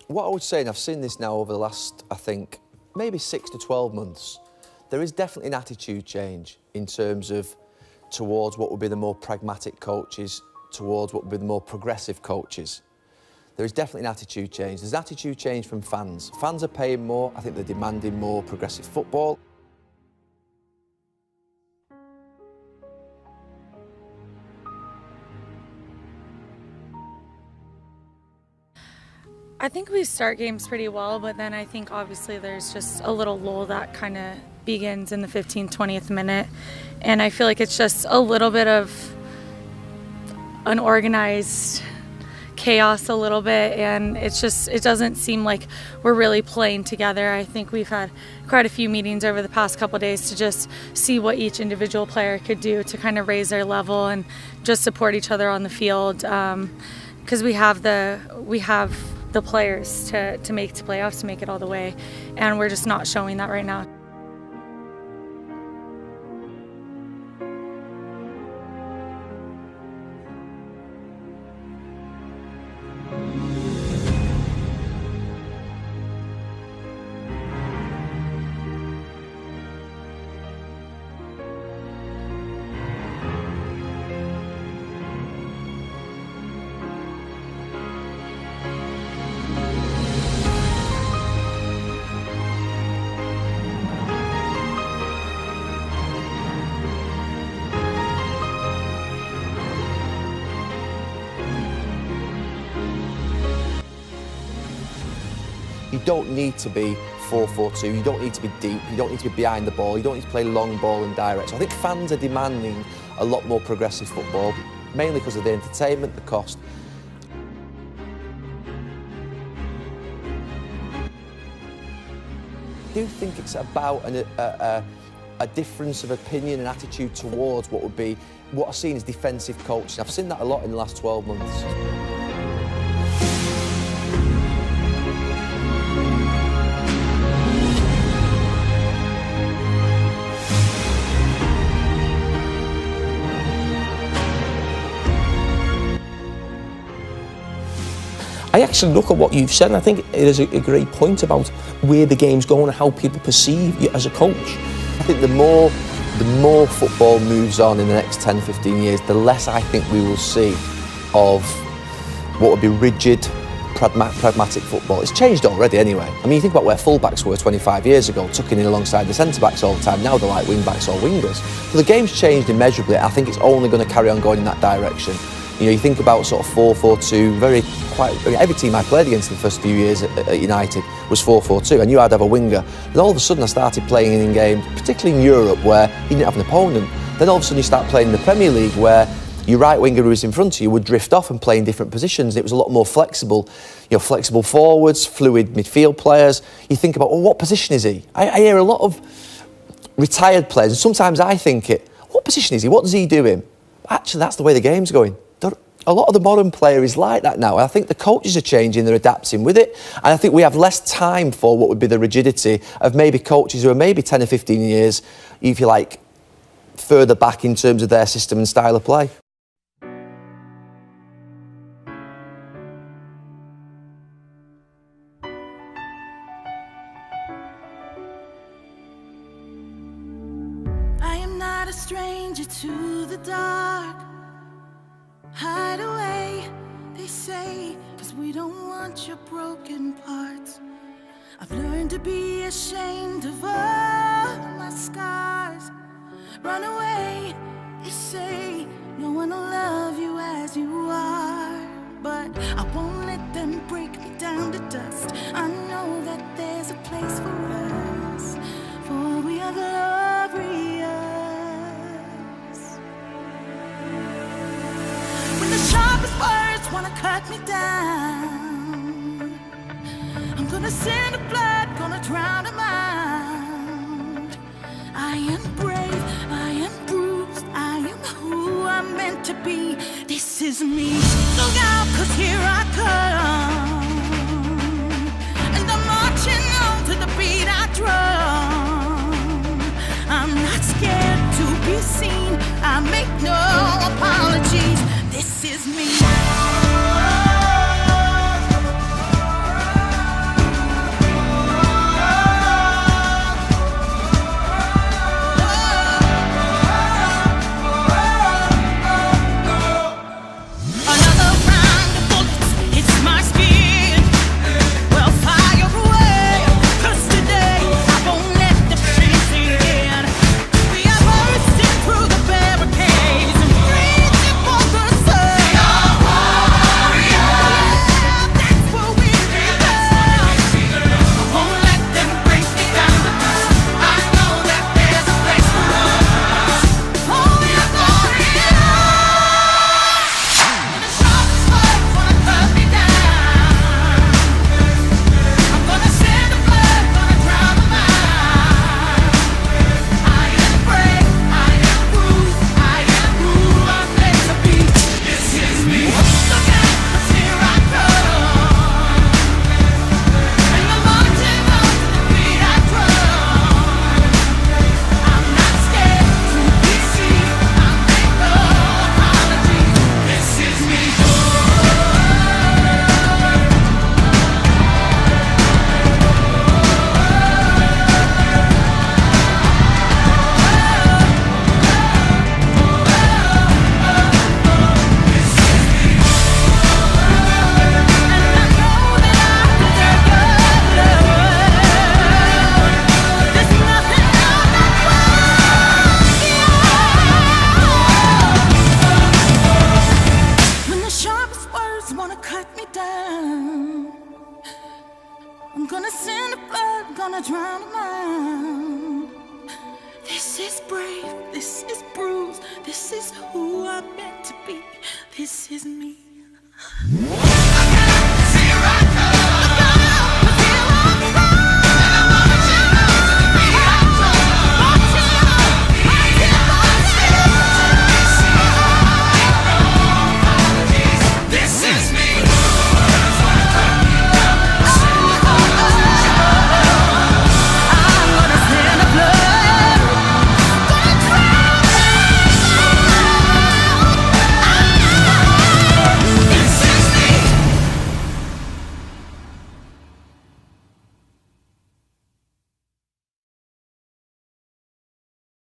What I would say, and I've seen this now over the last, I think, maybe 6 to 12 months, there is definitely an attitude change in terms of towards what would be the more pragmatic coaches, towards what would be the more progressive coaches. There is definitely an attitude change. There's an attitude change from fans. Fans are paying more. I think they're demanding more progressive football. I think we start games pretty well, but then I think obviously there's just a little lull that kind of begins in the 15th, 20th minute. And I feel like it's just a little bit of unorganized chaos a little bit, and it doesn't seem like we're really playing together. I think we've had quite a few meetings over the past couple of days to just see what each individual player could do to kind of raise their level and just support each other on the field, because we have the players to make the playoffs, to make it all the way, and we're just not showing that right now. You don't need to be 4-4-2, you don't need to be deep, you don't need to be behind the ball, you don't need to play long ball and direct. So I think fans are demanding a lot more progressive football, mainly because of the entertainment, the cost. I do think it's about a difference of opinion and attitude towards what I've seen as defensive coaching. I've seen that a lot in the last 12 months. I actually look at what you've said, and I think it is a great point about where the game's going and how people perceive you as a coach. I think the more football moves on in the next 10, 15 years, the less I think we will see of what would be rigid, pragmatic football. It's changed already anyway. I mean, you think about where full-backs were 25 years ago, tucking in alongside the centre-backs all the time. Now they're like wing-backs or wingers. So the game's changed immeasurably. I think it's only going to carry on going in that direction. You know, you think about sort of 4-4-2, every team I played against in the first few years at United was 4-4-2. I knew I'd have a winger. Then all of a sudden I started playing in games, particularly in Europe, where you didn't have an opponent. Then all of a sudden you start playing in the Premier League, where your right winger who was in front of you would drift off and play in different positions. It was a lot more flexible. You know, flexible forwards, fluid midfield players. You think about, well, what position is he? I hear a lot of retired players, and sometimes I think what position is he? What does he do in? Actually, that's the way the game's going. A lot of the modern player is like that now. I think the coaches are changing, they're adapting with it. And I think we have less time for what would be the rigidity of maybe coaches who are maybe 10 or 15 years, if you like, further back in terms of their system and style of play. I am not a stranger to the dark. Hide away, they say, 'cause we don't want your broken parts. I've learned to be ashamed of all my scars. Run away, they say, no one will love you as you are. But I won't let them break me down to dust. I know that there's a place for us, for we are glorious. Sharpest words wanna cut me down. I'm gonna send the blood, gonna drown them out. I am brave, I am bruised, I am who I'm meant to be. This is me. Look out, 'cause here I